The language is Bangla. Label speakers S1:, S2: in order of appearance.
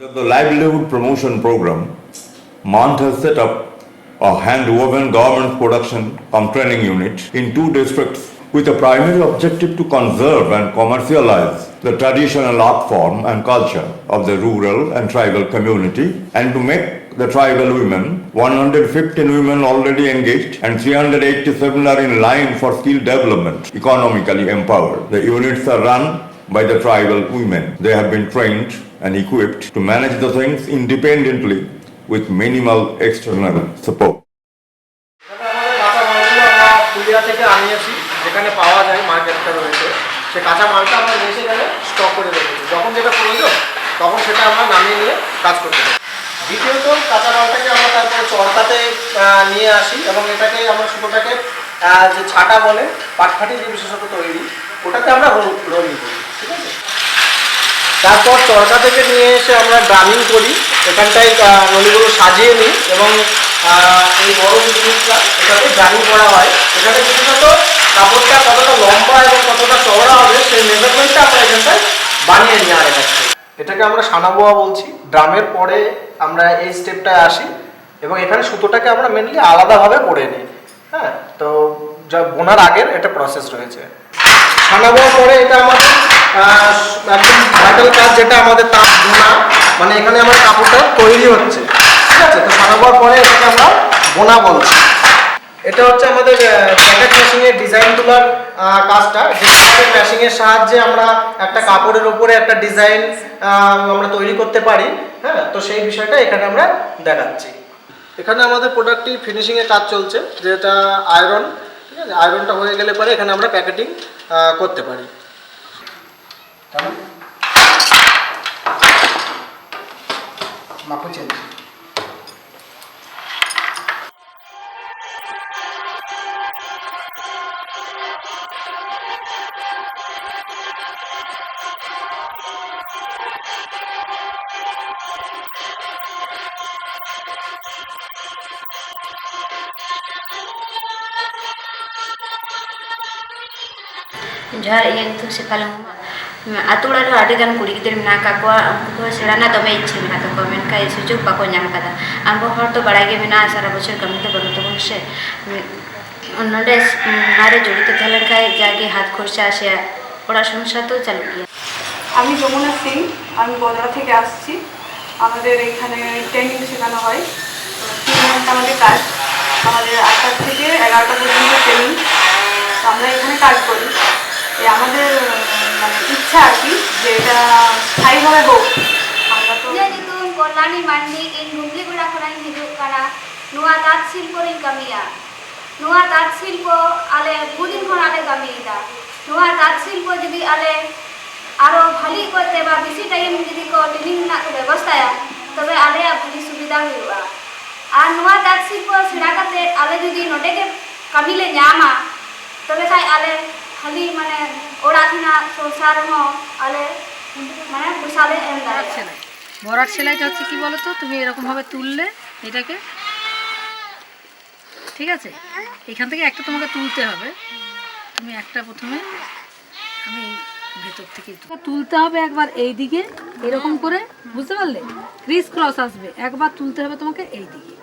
S1: Under the Livelihood Promotion Program, MANT has set up a hand-woven garment production training unit in 2 districts with a primary objective to conserve and commercialize the traditional art form and culture of the rural and tribal community, and to make the tribal women, 115 women already engaged and 387 are in line for skill development, economically empowered. The units are run by the tribal women. They have been trained and equipped to manage the things independently with minimal external support.
S2: পুলিয়া থেকে আনিয়েছি, যেখানে পাওয়া যায় মার্কেটটা রয়েছে, সে কাঁচা মালটা আমরা নিয়ে সেখানে স্টক করে রেখেছি। যখন যেটা প্রয়োজন তখন সেটা আমরা নামিয়ে নিয়ে কাজ করতে পারি। দ্বিতীয়ত কাঁচা মালটাকে আমরা তারপরে চরকাতে নিয়ে আসি এবং এটাকে আমরা সুতোটাকে যে ছাটা বলে পাটকাঠি যে বিশেষত তৈরি, ওটাকে আমরা রোলিং করি, ঠিক আছে। তারপর চরকা থেকে নিয়ে এসে আমরা ড্রামিং করি, এখানটায় নলিগুলো সাজিয়ে নিই এবং এই বড় জিনিসটা এটাকে ড্রামিং করা হয়। এখানে বিশেষত কাপড়টা কতটা লম্বা এবং কতটা চওড়া হবে সেই মেজারমেন্টটা আমরা এখানটায় বানিয়ে নিই আর এটাকে আমরা সানাবোয়া বলছি। ড্রামের পরে আমরা এই স্টেপটায় আসি এবং এখানে সুতোটাকে আমরা মেনলি আলাদাভাবে পরে নিই। হ্যাঁ, তো যা বোনার আগের এটা প্রসেস রয়েছে। সানাবোয়ার পরে এটা আমাদের একদম ভাইটাল কাজ, যেটা আমাদের তাঁত বোনা, মানে এখানে আমার কাপড়টা তৈরি হচ্ছে, ঠিক আছে। তো সানাবোয়ার পরে এটাকে আমরা বোনা বলছি। এটা হচ্ছে আমাদের প্যাকেট মেশিনের ডিজাইন তোলার কাজটা, যে মেশিনের সাহায্যে আমরা একটা কাপড়ের উপরে একটা ডিজাইন আমরা তৈরি করতে পারি। হ্যাঁ, তো সেই বিষয়টা এখানে আমরা দেখাচ্ছি। এখানে আমাদের প্রোডাক্টটি ফিনিশিংয়ের কাজ চলছে, যেটা আয়রন, ঠিক আছে। আয়রনটা হয়ে গেলে পরে এখানে আমরা প্যাকেটিং করতে পারি। মাপু চেঞ্জ।
S3: ᱡᱚᱦᱟᱨ ᱤᱧ ᱧᱩᱛᱩᱢ ᱥᱮᱯᱷᱟᱞ ᱢᱩᱨᱢᱩ ᱟᱛᱳ ᱚᱲᱟᱜ ᱨᱮ ᱟᱹᱰᱤᱜᱟᱱ ᱠᱩᱲᱤ ᱜᱤᱫᱽᱨᱟᱹ ᱢᱮᱱᱟᱜ ᱟᱠᱟᱫ ᱠᱚᱣᱟ ᱩᱱᱠᱩ ᱠᱚ ᱥᱮᱬᱟ ᱨᱮᱱᱟᱜ ᱫᱚᱢᱮ ᱤᱪᱪᱷᱟᱹ ᱢᱮᱱᱟᱜ ᱛᱟᱠᱚᱣᱟ ᱢᱮᱱᱠᱷᱟᱱ ᱥᱩᱡᱳᱜᱽ ᱵᱟᱠᱚ ᱧᱟᱢ ᱟᱠᱟᱫᱟ ᱟᱵᱚ ᱦᱚᱲ ᱫᱚ ᱵᱟᱲᱟᱭ ᱜᱮ ᱢᱮᱱᱟᱜᱼᱟ ᱥᱟᱨᱟ ᱵᱚᱪᱷᱚᱨ ᱠᱟᱹᱢᱤ ᱫᱚ ᱵᱟᱹᱱᱩᱜ ᱛᱟᱵᱚᱱ ᱥᱮ ᱱᱚᱰᱮ ᱚᱱᱟᱨᱮ ᱡᱚᱲিত ᱛᱟᱦᱮᱸ ᱞᱮᱱᱠᱷᱟᱱ ᱡᱟᱜᱮ ᱦᱟত খরচা আসে ওড়ার সংসার তো চালু গিয়া।
S4: আমি যমুনা সিং, আমি বদরা থেকে আসছি। আমাদের এখানে ট্রেনিং শেখানো হয় 3 ঘন্টা আমাদের কাজ, আমাদের 8টা থেকে 11টা পর্যন্ত ট্রেনিং। আমরা এখানে কাজ করি। আমাদের মানে ইচ্ছা আর কি যে এটা স্থায়ীভাবে হোক। আমরা তো
S3: ᱧᱩᱛᱩᱢ ᱠᱚᱞᱟᱱᱤ ᱢᱟᱱᱰᱤ ᱤᱧ ᱜᱩᱢᱞᱤᱜᱩᱲᱟ ᱠᱷᱚᱱᱟᱜ ᱤᱧ ᱦᱤᱡᱩᱜ ᱠᱟᱱᱟ। ᱱᱚᱣᱟ ᱛᱟᱸᱛ ᱥᱤল্ᱯᱚ ᱨᱤᱧ ᱠᱟᱹᱢᱤᱭᱟ। ᱱᱚᱣᱟ ᱛᱟᱸᱛ ᱥᱤল্ᱯᱚ ᱟᱞᱮ ᱵᱩᱫᱤᱱ ᱠᱷᱚᱱ ᱟᱞᱮ ᱠᱟᱹᱢᱤᱭᱮᱫᱟ। ᱱᱚᱣᱟ ᱛᱟᱸᱛ ᱥᱤল্ᱯᱚ ᱡᱩᱫᱤ ᱟᱞᱮ ᱟᱨᱚ ᱵᱷᱟᱹᱞᱤ ᱠᱚᱛᱮ ᱵᱟ ᱵᱮᱥᱤ ᱴᱟইᱢ ᱡᱩᱫᱤ ᱠᱚ ᱴᱨᱮনিং ᱨᱮᱱᱟᱜ ᱠᱚ ᱵᱮᱵᱚᱥথাᱭᱟ ᱛᱚᱵᱮ ᱟᱞᱮᱭᱟᱜ ᱵᱷᱟᱹᱞᱤ ᱥᱩᱵᱤᱫᱷᱟ ᱦᱩᱭᱩᱜᱼᱟ। ᱟᱨ ᱱᱚᱣᱟ ᱛᱟᱸᱛ ᱥᱤল্ᱯᱚ ᱥᱮᱬᱟ ᱠᱟᱛᱮ ᱟᱞᱮ ᱡᱩᱫᱤ ᱱᱚᱰᱮ ᱜᱮ ᱠᱟᱹᱢᱤ ᱞᱮ ᱧᱟᱢᱟ তবে খাই আলে খালি মানে ওড়া কিনা সংসার আলে মানে পয়সালে এম দাঁড়াচ্ছে।
S5: ভরাট সেলাইটা হচ্ছে কি বলো তো, তুমি এরকমভাবে তুললে এটাকে, ঠিক আছে, এখান থেকে একটা তোমাকে তুলতে হবে। তুমি একটা প্রথমে আমি ভেতর থেকে তুলতে হবে একবার এই দিকে এরকম করে, বুঝতে পারলে? ক্রিস ক্রস আসবে, একবার তুলতে হবে তোমাকে এই দিকে।